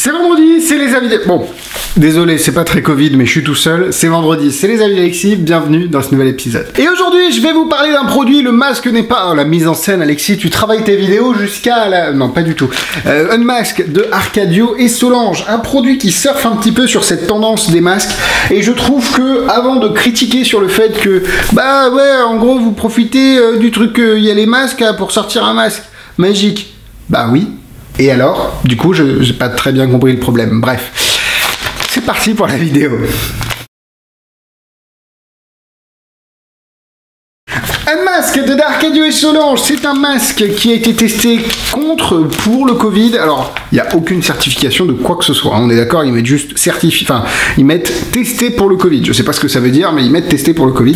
C'est vendredi, c'est les avis Bon, désolé, c'est pas très Covid, mais je suis tout seul. C'est vendredi, c'est les avis d'Alexis, bienvenue dans ce nouvel épisode. Et aujourd'hui, je vais vous parler d'un produit, le masque n'est pas... Oh, la mise en scène, Alexis, tu travailles tes vidéos jusqu'à la... Non, pas du tout. Unmask de Arcadio et Solange, un produit qui surfe un petit peu sur cette tendance des masques. Et je trouve que, avant de critiquer sur le fait que, bah ouais, en gros, vous profitez du truc, il y a les masques pour sortir un masque magique. Bah oui. Et alors, du coup, je n'ai pas très bien compris le problème. Bref, c'est parti pour la vidéo. Un masque de Arcadio et Solange, c'est un masque qui a été testé pour le Covid. Alors, il n'y a aucune certification de quoi que ce soit. On est d'accord, ils mettent juste certifié, enfin, ils mettent testé pour le Covid. Je ne sais pas ce que ça veut dire, mais ils mettent testé pour le Covid,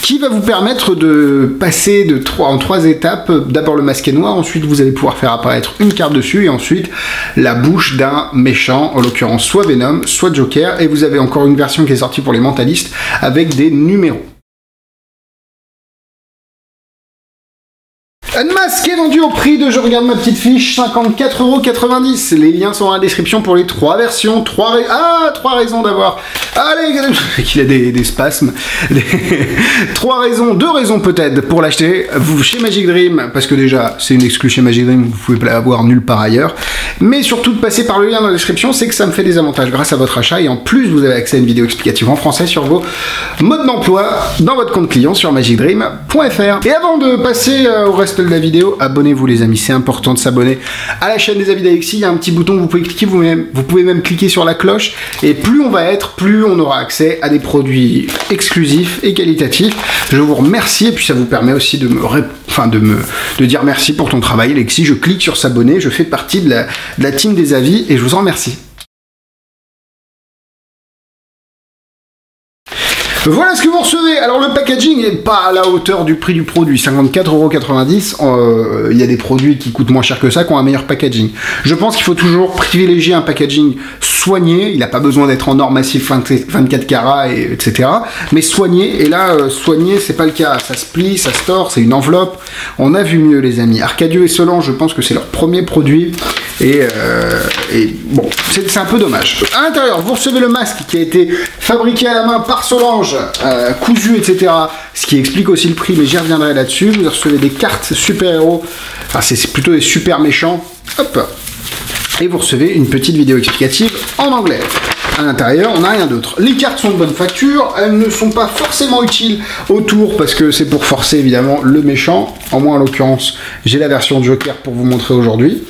qui va vous permettre de passer en trois étapes. D'abord le masque est noir, ensuite vous allez pouvoir faire apparaître une carte dessus, et ensuite la bouche d'un méchant, en l'occurrence soit Venom, soit Joker, et vous avez encore une version qui est sortie pour les mentalistes avec des numéros. Un masque est vendu au prix de, je regarde ma petite fiche, 54,90 €. Les liens sont dans la description pour les trois versions. Trois raisons d'avoir... Allez, qu'il a des spasmes. Deux raisons peut-être pour l'acheter. Chez Magic Dream, parce que déjà, c'est une exclue chez Magic Dream, vous pouvez pas l'avoir nulle part ailleurs. Mais surtout de passer par le lien dans la description, c'est que ça me fait des avantages grâce à votre achat. Et en plus, vous avez accès à une vidéo explicative en français sur vos modes d'emploi dans votre compte client sur magicdream.fr. Et avant de passer au reste de la vidéo, abonnez-vous les amis, c'est important de s'abonner à la chaîne des avis d'Alexis. Il y a un petit bouton, vous pouvez cliquer vous pouvez même cliquer sur la cloche, et plus on va être, plus on aura accès à des produits exclusifs et qualitatifs. Je vous remercie, et puis ça vous permet aussi de dire merci pour ton travail Alexis. Je clique sur s'abonner, je fais partie de la team des avis, et je vous en remercie. Voilà ce que vous recevez. Alors le packaging n'est pas à la hauteur du prix du produit, 54,90 €. Il y a des produits qui coûtent moins cher que ça, qui ont un meilleur packaging. Je pense qu'il faut toujours privilégier un packaging soigné. Il n'a pas besoin d'être en or massif 24 carats, etc. Mais soigné. Et là, soigné, c'est pas le cas. Ça se plie, ça se tord, c'est une enveloppe. On a vu mieux, les amis. Arcadio et Solange, je pense que c'est leur premier produit. Et bon, c'est un peu dommage. À l'intérieur, vous recevez le masque qui a été fabriqué à la main par Solange, cousu, etc. Ce qui explique aussi le prix, mais j'y reviendrai là-dessus. Vous recevez des cartes super-héros, enfin c'est plutôt des super méchants. Hop. Et vous recevez une petite vidéo explicative en anglais. À l'intérieur, on n'a rien d'autre. Les cartes sont de bonne facture, elles ne sont pas forcément utiles autour parce que c'est pour forcer évidemment le méchant. En moins en l'occurrence, j'ai la version Joker pour vous montrer aujourd'hui.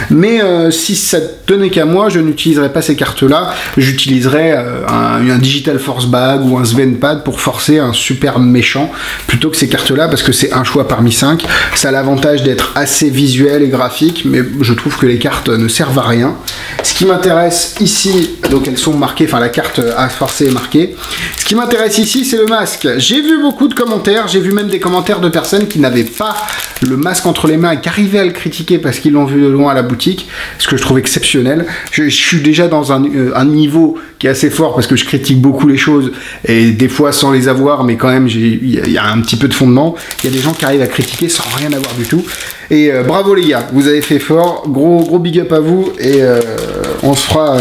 Mais si ça tenait qu'à moi, je n'utiliserais pas ces cartes-là. J'utiliserais un Digital Force Bag ou un Svenpad pour forcer un super méchant plutôt que ces cartes-là, parce que c'est un choix parmi 5. Ça a l'avantage d'être assez visuel et graphique, mais je trouve que les cartes ne servent à rien. Ce qui m'intéresse ici, donc elles sont marquées, enfin la carte à forcer est marquée. Ce qui m'intéresse ici, c'est le masque. J'ai vu beaucoup de commentaires, j'ai vu même des commentaires de personnes qui n'avaient pas le masque entre les mains et qui arrivaient à le critiquer parce qu'ils l'ont vu de loin à la boutique, ce que je trouve exceptionnel. Je suis déjà dans un niveau qui est assez fort parce que je critique beaucoup les choses et des fois sans les avoir, mais quand même il y a un petit peu de fondement. Il y a des gens qui arrivent à critiquer sans rien avoir du tout. Et bravo les gars, vous avez fait fort, gros big up à vous, et on se fera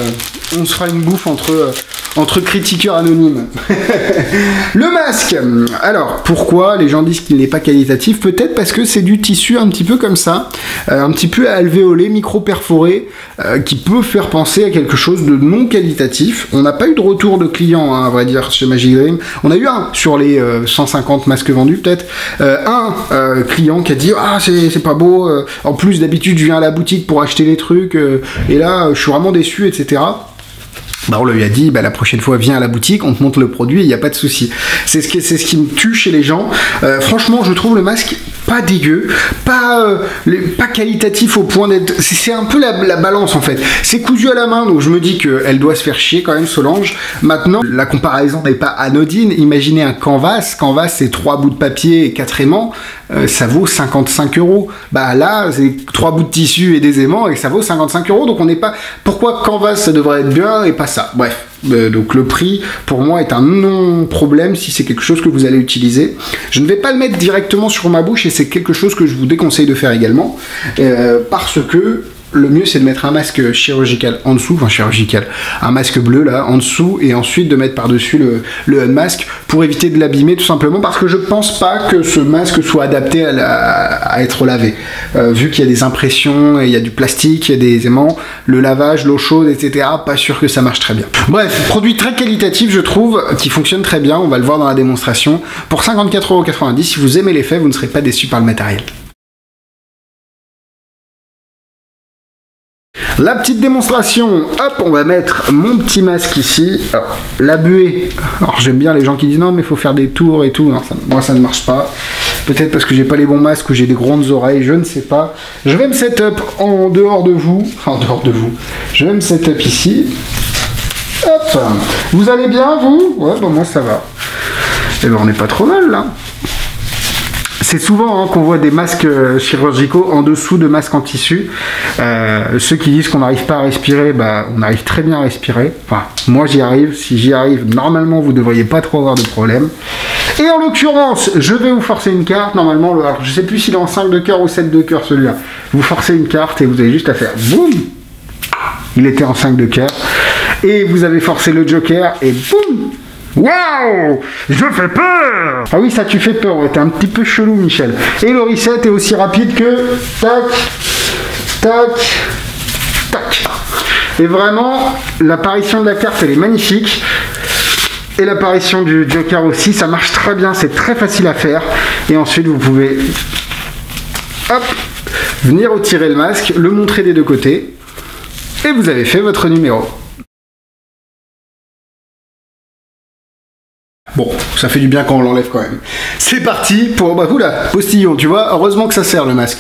une bouffe entre critiqueurs anonymes. Le masque. Alors, pourquoi les gens disent qu'il n'est pas qualitatif? Peut-être parce que c'est du tissu un petit peu comme ça, un petit peu alvéolé, micro-perforé, qui peut faire penser à quelque chose de non qualitatif. On n'a pas eu de retour de clients, hein, à vrai dire, chez Magic Dream. On a eu un sur les 150 masques vendus, peut-être. Un client qui a dit « Ah, c'est pas beau. En plus, d'habitude, je viens à la boutique pour acheter les trucs. Et là, je suis vraiment déçu, etc. » Bah on lui a dit, bah la prochaine fois viens à la boutique, on te montre le produit, il n'y a pas de souci. C'est ce qui me tue chez les gens. Franchement, je trouve le masque pas dégueu, pas qualitatif au point d'être... C'est un peu la balance en fait. C'est cousu à la main, donc je me dis qu'elle doit se faire chier quand même, Solange. Maintenant, la comparaison n'est pas anodine. Imaginez un canvas. Canvas, c'est 3 bouts de papier et 4 aimants. Ça vaut 55 €. Bah là, c'est 3 bouts de tissu et des aimants et ça vaut 55 €. Donc on n'est pas... Pourquoi canvas, ça devrait être bien et pas ça? Bref. Donc le prix pour moi est un non-problème si c'est quelque chose que vous allez utiliser. Je ne vais pas le mettre directement sur ma bouche et c'est quelque chose que je vous déconseille de faire également parce que le mieux c'est de mettre un masque chirurgical en dessous, enfin chirurgical, un masque bleu là en dessous, et ensuite de mettre par-dessus le masque pour éviter de l'abîmer, tout simplement parce que je pense pas que ce masque soit adapté à être lavé. Vu qu'il y a des impressions, il y a du plastique, il y a des aimants, le lavage, l'eau chaude, etc. Pas sûr que ça marche très bien. Bref, produit très qualitatif je trouve, qui fonctionne très bien, on va le voir dans la démonstration. Pour 54,90 €, si vous aimez l'effet, vous ne serez pas déçu par le matériel. La petite démonstration, hop, on va mettre mon petit masque ici. Alors, la buée, alors j'aime bien les gens qui disent non mais il faut faire des tours et tout, non, moi ça ne marche pas. Peut-être parce que j'ai pas les bons masques ou j'ai des grandes oreilles, je ne sais pas. Je vais me setup en dehors de vous, je vais me setup ici. Hop, vous allez bien vous? Ouais, bah moi ça va. Et ben on n'est pas trop mal là. C'est souvent qu'on voit des masques chirurgicaux en dessous de masques en tissu. Ceux qui disent qu'on n'arrive pas à respirer, bah, on arrive très bien à respirer. Enfin, moi j'y arrive. Si j'y arrive, normalement vous ne devriez pas trop avoir de problème. Et en l'occurrence, je vais vous forcer une carte. Normalement, alors, je ne sais plus s'il est en 5 de cœur ou 7 de cœur celui-là. Vous forcez une carte et vous avez juste à faire boum. Il était en 5 de cœur. Et vous avez forcé le joker et boum. Waouh! Je fais peur! Ah oui, ça tu fais peur, ouais, t'es un petit peu chelou, Michel. Et le reset est aussi rapide que... Tac, tac, tac. Et vraiment, l'apparition de la carte, elle est magnifique. Et l'apparition du joker aussi, ça marche très bien, c'est très facile à faire. Et ensuite, vous pouvez... Hop! Venir retirer le masque, le montrer des deux côtés. Et vous avez fait votre numéro. Bon, ça fait du bien quand on l'enlève quand même. C'est parti pour... Bah, oula, postillon, tu vois, heureusement que ça sert le masque.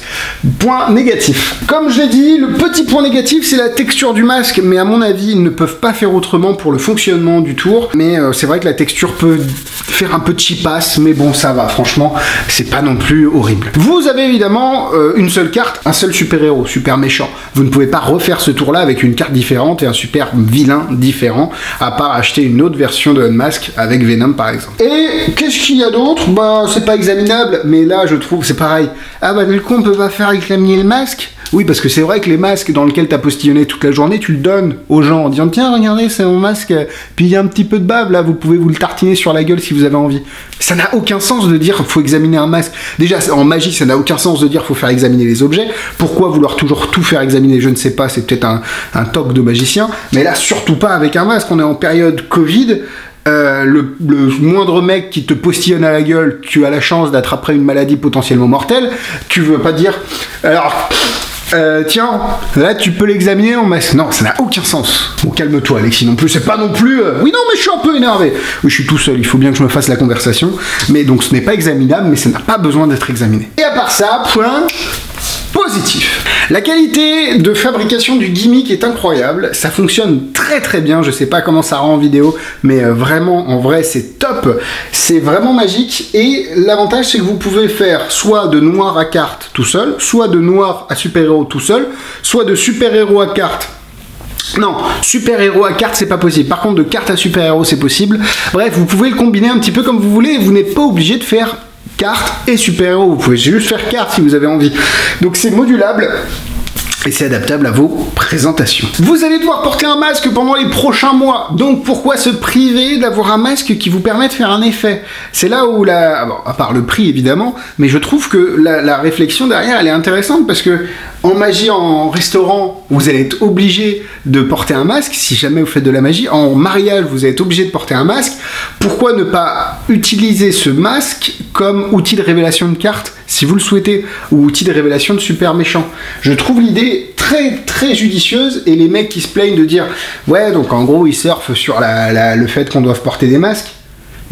Point négatif. Comme je l'ai dit, le petit point négatif, c'est la texture du masque, mais à mon avis, ils ne peuvent pas faire autrement pour le fonctionnement du tour. Mais c'est vrai que la texture peut faire un peu cheapass, mais bon, ça va, franchement, c'est pas non plus horrible. Vous avez évidemment une seule carte, un seul super-héros, super méchant. Vous ne pouvez pas refaire ce tour-là avec une carte différente et un super vilain différent, à part acheter une autre version de Unmask avec Venom, par exemple. Et qu'est-ce qu'il y a d'autre? Bah, c'est pas examinable, mais là, je trouve, c'est pareil. Ah bah, du coup, on peut pas faire examiner le masque? Oui, parce que c'est vrai que les masques dans lesquels t'as postillonné toute la journée, tu le donnes aux gens en disant tiens, regardez, c'est mon masque, puis il y a un petit peu de bave, là, vous pouvez vous le tartiner sur la gueule si vous avez envie. Ça n'a aucun sens de dire faut examiner un masque. Déjà, en magie, ça n'a aucun sens de dire faut faire examiner les objets. Pourquoi vouloir toujours tout faire examiner? Je ne sais pas, c'est peut-être un toc de magicien, mais là, surtout pas avec un masque, on est en période Covid. Le moindre mec qui te postillonne à la gueule, tu as la chance d'attraper une maladie potentiellement mortelle, tu veux pas dire alors tiens, là tu peux l'examiner en masque. Non, ça n'a aucun sens. Bon, calme-toi Alexis non plus, c'est pas non plus... Oui non mais je suis un peu énervé. Oui, je suis tout seul, il faut bien que je me fasse la conversation. Mais donc ce n'est pas examinable, mais ça n'a pas besoin d'être examiné. Et à part ça, point positif. La qualité de fabrication du gimmick est incroyable, ça fonctionne très très bien, je sais pas comment ça rend en vidéo, mais vraiment en vrai c'est top, c'est vraiment magique, et l'avantage c'est que vous pouvez faire soit de noir à carte tout seul, soit de noir à super-héros tout seul, soit de super-héros à carte. Non, super-héros à carte c'est pas possible, par contre de carte à super-héros c'est possible. Bref, vous pouvez le combiner un petit peu comme vous voulez, vous n'êtes pas obligé de faire carte et super-héros, vous pouvez juste faire carte si vous avez envie. Donc c'est modulable et c'est adaptable à vos présentations. Vous allez devoir porter un masque pendant les prochains mois, donc pourquoi se priver d'avoir un masque qui vous permet de faire un effet? C'est là où bon, à part le prix évidemment, mais je trouve que la réflexion derrière elle est intéressante, parce que en magie, en restaurant, vous allez être obligé de porter un masque si jamais vous faites de la magie. En mariage, vous êtes obligé de porter un masque. Pourquoi ne pas utiliser ce masque comme outil de révélation de cartes, si vous le souhaitez, ou outil de révélation de super méchant? Je trouve l'idée très très judicieuse, et les mecs qui se plaignent de dire ouais, donc en gros ils surfent sur le fait qu'on doive porter des masques.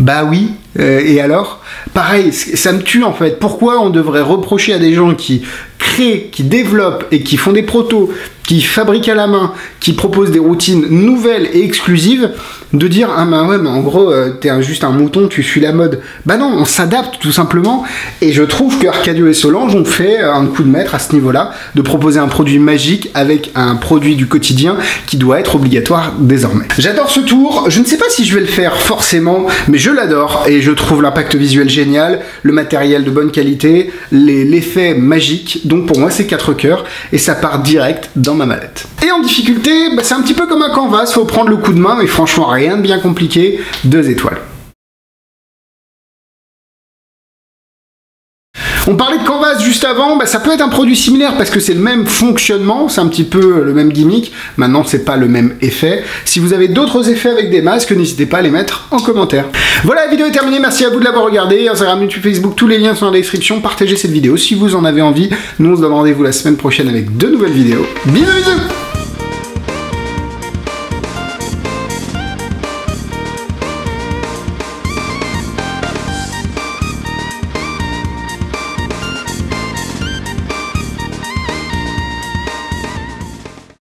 Bah oui, et alors? Pareil, ça me tue en fait. Pourquoi on devrait reprocher à des gens qui créent, qui développent et qui font des protos, qui fabriquent à la main, qui proposent des routines nouvelles et exclusives, de dire ah bah ouais, mais en gros t'es juste un mouton, tu suis la mode? Bah non, on s'adapte tout simplement, et je trouve que Arcadio et Solange ont fait un coup de maître à ce niveau-là, de proposer un produit magique avec un produit du quotidien qui doit être obligatoire désormais. J'adore ce tour, je ne sais pas si je vais le faire forcément, mais je l'adore, et et je trouve l'impact visuel génial, le matériel de bonne qualité, l'effet magique. Donc pour moi c'est 4 cœurs et ça part direct dans ma mallette. Et en difficulté, bah, c'est un petit peu comme un canvas, faut prendre le coup de main, mais franchement rien de bien compliqué, 2 étoiles. On parlait de Canvas juste avant, bah ça peut être un produit similaire parce que c'est le même fonctionnement, c'est un petit peu le même gimmick, maintenant c'est pas le même effet. Si vous avez d'autres effets avec des masques, n'hésitez pas à les mettre en commentaire. Voilà, la vidéo est terminée, merci à vous de l'avoir regardé, Instagram, YouTube, Facebook, tous les liens sont dans la description, partagez cette vidéo si vous en avez envie. Nous on se donne rendez-vous la semaine prochaine avec de nouvelles vidéos. Bisous bisous.